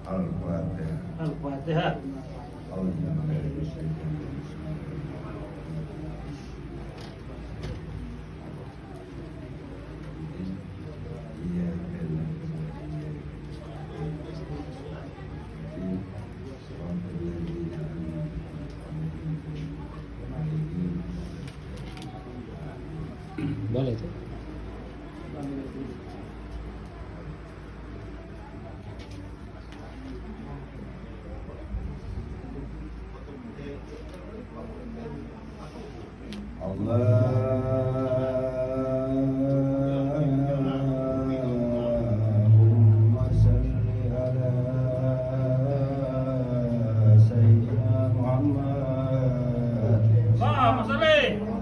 Al-Fatihah. Al-Fatihah. Boleh tuh. Allahumma salli ala Sayyidina Muhammad. Allahumma sholli.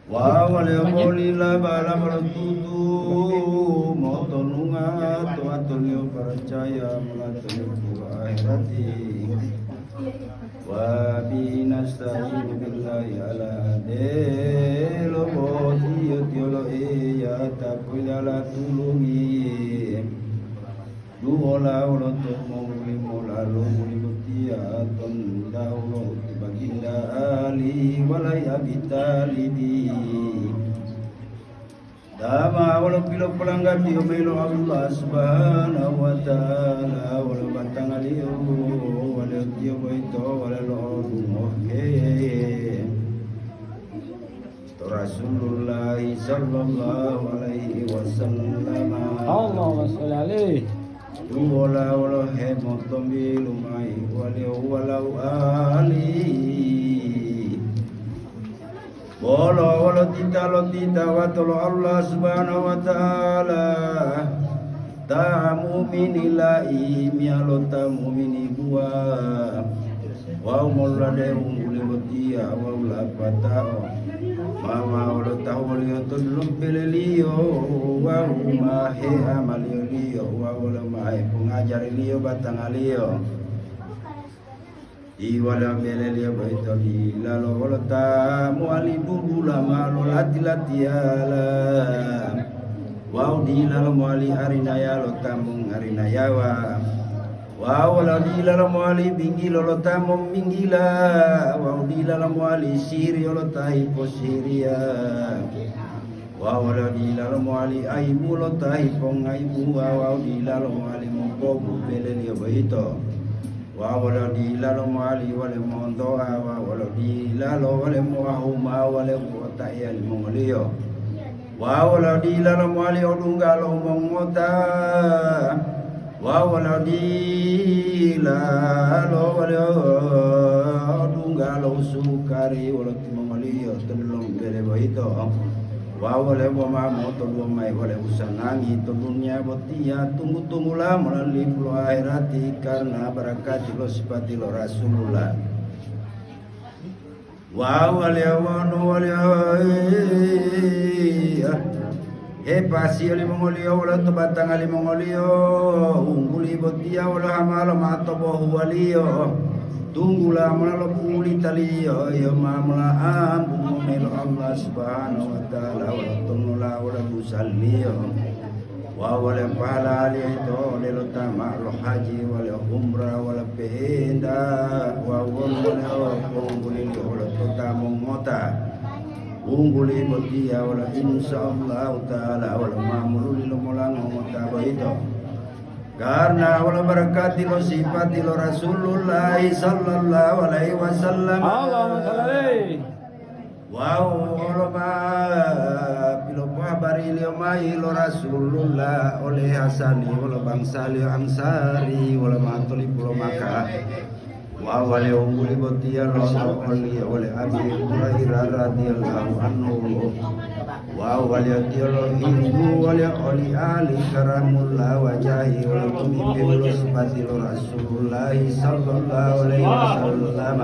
Wa walaqulila bala bertutu motonunga tuatulio percaya melatulio akhirati wa binasta'inu billahi ala delo boti yolo ya tapilala tulungi duola untuk muli mola muli butia tonda ulo baginda ali walai abitalibi dama walau pilo pelanggan dia melo Allah subhanahu wa ta'ala walau batang alio walau dia baito walau oke Rasulullah sallallahu alaihi wasallam Allahumma sholli alaihi. Wala wala he motombi lumai wala ali wala tita watolo Allah subhanahu wa ta'ala ta mu'minila imialo ta mu'mini buwa wa mulade unguli botia wa la patao mama wala tahwali tulum pelelio wa ma he amalio wa wala ma he pengajar lio batang alio I wala belelio baito di lalo wala ta muali bubula malo lati ala wa di lalo muali arinaya lo tamung arinayawa wa wala di lalo muali bingilo lo tamung bingila wa di lalo muali siri lo tai posiria wa wala di lalo muali aibu lo tai pong aibu wa di lalo muali mongkobu belelio baito wa wala di lalo muali wale mondoa wa wala di lalo wale muahuma wale kota ya limongolio wa wala di lalo muali odungalo mongota wa wala di lalo wale odungalo sukari wala timongolio telung bele baito wa wale wama moto wama wale usanangi to dunia botia tunggu lah melalui pulau akhirati karena barakat lo sifati lo Rasulullah wa wale wano wale pasi ali mongolio wala to batang ali mongolio ungguli botia wala hamalo mato bohu walio tunggulah melalui puli talio ya mamla ambung melo Allah subhanahu wa ta'ala wa tunula wa busalio wa wala pala to lelo tama lo haji wala umrah wala penda wa wala ungguli wala tamu mota ungguli botia wala insyaallah ta'ala wala mamul lil mulang mota baito karena wala barakati lo sifati lo Rasulullah sallallahu alaihi wasallam Allahumma sholli alaihi. wow wala ma pilo habari lo mai lo Rasulullah oleh Hasani wala bangsa lo Ansari wala matoli pulo Makkah wa wali umuli botiya lono oli oleh Abi Hurairah radhiyallahu anhu wa wali atiyalo hindu wali oli ali karamullah wajahi wa pemimpin Rasulullah sallallahu alaihi wasallam